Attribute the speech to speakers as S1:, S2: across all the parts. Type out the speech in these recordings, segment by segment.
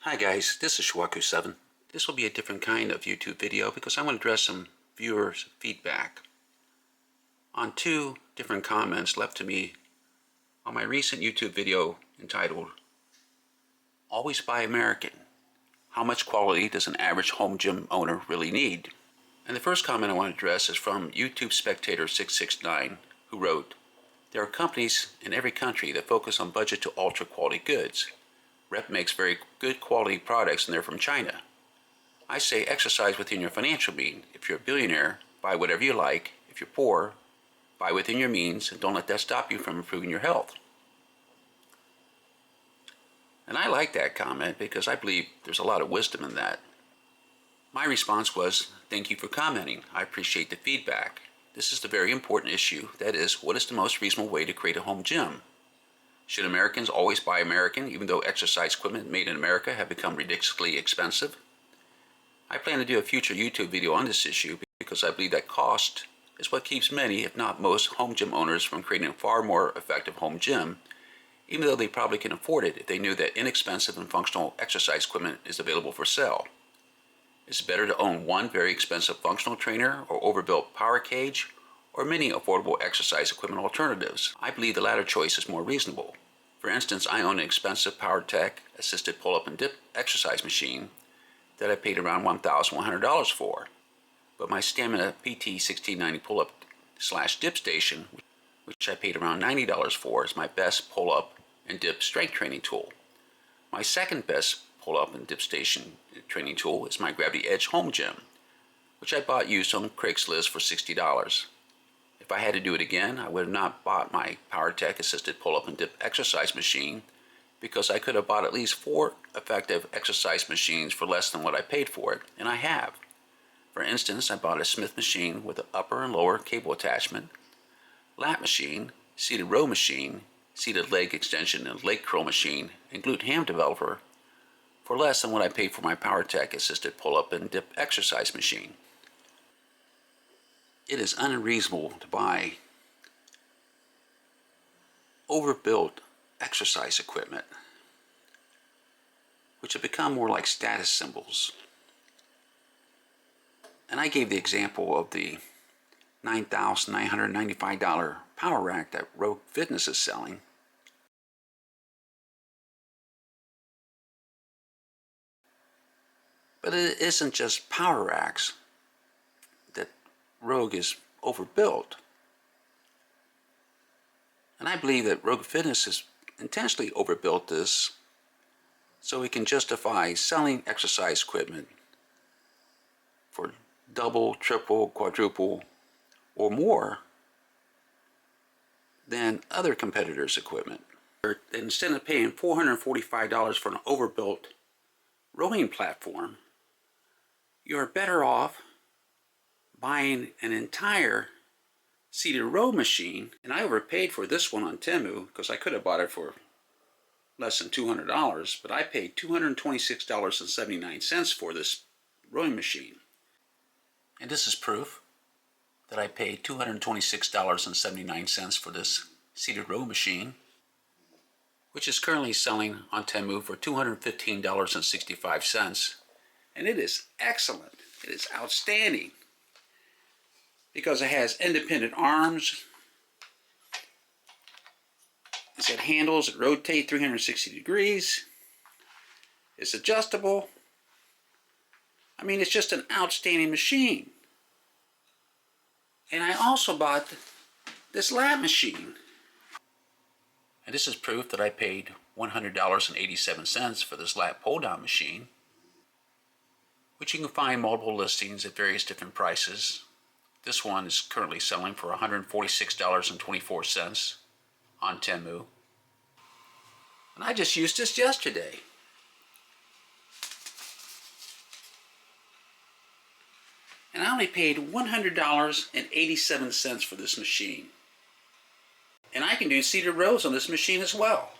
S1: Hi guys, this is Schwaku7. This will be a different kind of YouTube video because I want to address some viewers' feedback on two different comments left to me on my recent YouTube video entitled Always Buy American. How much quality does an average home gym owner really need? And the first comment I want to address is from YouTube Spectator 669, who wrote, "There are companies in every country that focus on budget to ultra quality goods. Rep makes very good quality products and they're from China. I say exercise within your financial means. If you're a billionaire, buy whatever you like. If you're poor, buy within your means and don't let that stop you from improving your health." And I like that comment because I believe there's a lot of wisdom in that. My response was, "Thank you for commenting. I appreciate the feedback. This is the very important issue. That is, what is the most reasonable way to create a home gym? Should Americans always buy American, even though exercise equipment made in America have become ridiculously expensive?" I plan to do a future YouTube video on this issue because I believe that cost is what keeps many, if not most, home gym owners from creating a far more effective home gym, even though they probably can afford it if they knew that inexpensive and functional exercise equipment is available for sale. It's better to own one very expensive functional trainer or overbuilt power cage, or many affordable exercise equipment alternatives. I believe the latter choice is more reasonable. For instance, I own an expensive PowerTech assisted pull-up and dip exercise machine that I paid around $1,100 for. But my Stamina PT 1690 pull-up/dip station, which I paid around $90 for, is my best pull-up and dip strength training tool. My second best pull-up and dip station training tool is my Gravity Edge home gym, which I bought used on Craigslist for $60. If I had to do it again, I would have not bought my PowerTech assisted pull-up and dip exercise machine because I could have bought at least 4 effective exercise machines for less than what I paid for it, and I have. For instance, I bought a Smith machine with an upper and lower cable attachment, lat machine, seated row machine, seated leg extension and leg curl machine, and glute ham developer for less than what I paid for my PowerTech assisted pull-up and dip exercise machine. It is unreasonable to buy overbuilt exercise equipment, which have become more like status symbols. And I gave the example of the $9,995 power rack that Rogue Fitness is selling. But it isn't just power racks that Rogue is overbuilt. And I believe that Rogue Fitness has intentionally overbuilt this so it can justify selling exercise equipment for double, triple, quadruple, or more than other competitors' equipment. Instead of paying $445 for an overbuilt rowing platform, you're better off buying an entire seated row machine. And I overpaid for this one on Temu because I could have bought it for less than $200, but I paid $226.79 for this rowing machine. And this is proof that I paid $226.79 for this seated row machine, which is currently selling on Temu for $215.65. And it is excellent. It is outstanding because it has independent arms. It's got handles that rotate 360 degrees. It's adjustable. I mean, it's just an outstanding machine. And I also bought this lat machine. And this is proof that I paid $100.87 for this lat pull-down machine, which you can find multiple listings at various different prices. This one is currently selling for $146.24 on Temu. And I just used this yesterday. And I only paid $100.87 for this machine. And I can do seated rows on this machine as well.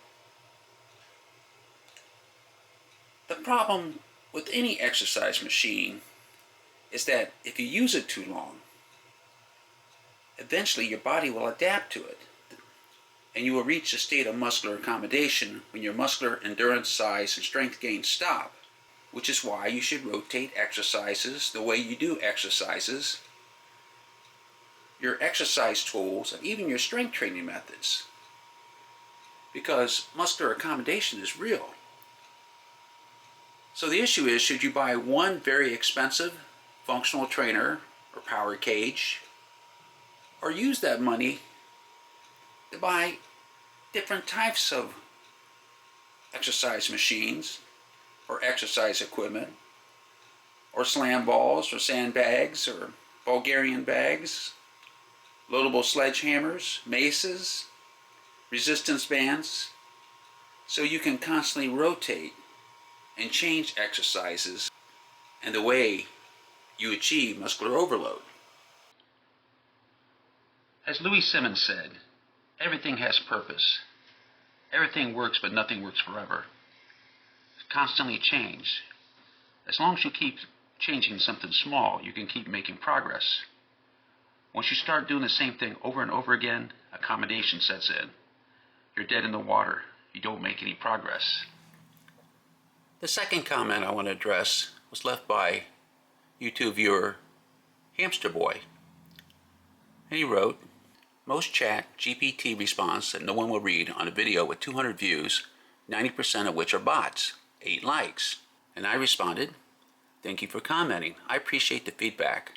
S1: The problem with any exercise machine is that if you use it too long, eventually your body will adapt to it. and you will reach a state of muscular accommodation when your muscular endurance, size, and strength gains stop, which is why you should rotate exercises the way you do exercises, your exercise tools, and even your strength training methods. Because muscular accommodation is real. So the issue is, should you buy one very expensive functional trainer or power cage, or use that money to buy different types of exercise machines or exercise equipment, or slam balls or sandbags or Bulgarian bags, loadable sledgehammers, maces, resistance bands, so you can constantly rotate and change exercises and the way you achieve muscular overload. As Louis Simmons said, everything has purpose. Everything works, but nothing works forever. Constantly change. As long as you keep changing something small, you can keep making progress. Once you start doing the same thing over and over again, accommodation sets in. You're dead in the water. You don't make any progress. The second comment I want to address was left by YouTube viewer Hamster Boy. And he wrote, most chat GPT response that no one will read on a video with 200 views, 90% of which are bots, 8 likes. And I responded, thank you for commenting. I appreciate the feedback.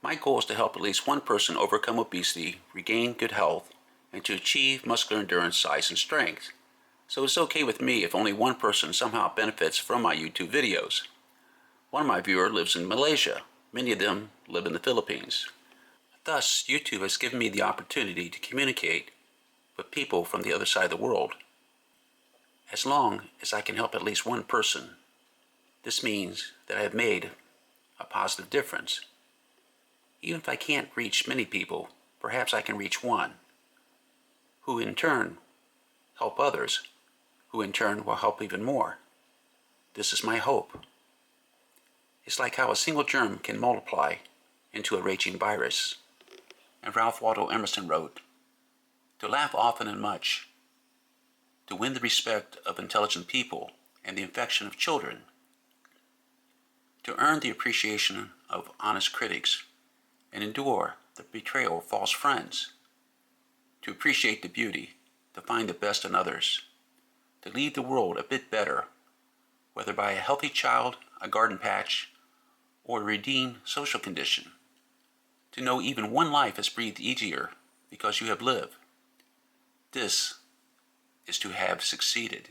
S1: My goal is to help at least one person overcome obesity, regain good health, and to achieve muscular endurance, size, and strength. So it's okay with me if only one person somehow benefits from my YouTube videos. One of my viewers lives in Malaysia. Many of them live in the Philippines. Thus, YouTube has given me the opportunity to communicate with people from the other side of the world. As long as I can help at least one person, this means that I have made a positive difference. Even if I can't reach many people, perhaps I can reach one, who in turn help others, who in turn will help even more. This is my hope. It's like how a single germ can multiply into a raging virus. And Ralph Waldo Emerson wrote, to laugh often and much, to win the respect of intelligent people and the affection of children, to earn the appreciation of honest critics and endure the betrayal of false friends, to appreciate the beauty, to find the best in others, to leave the world a bit better, whether by a healthy child, a garden patch, or a redeemed social condition, to know even one life has breathed easier because you have lived. This is to have succeeded.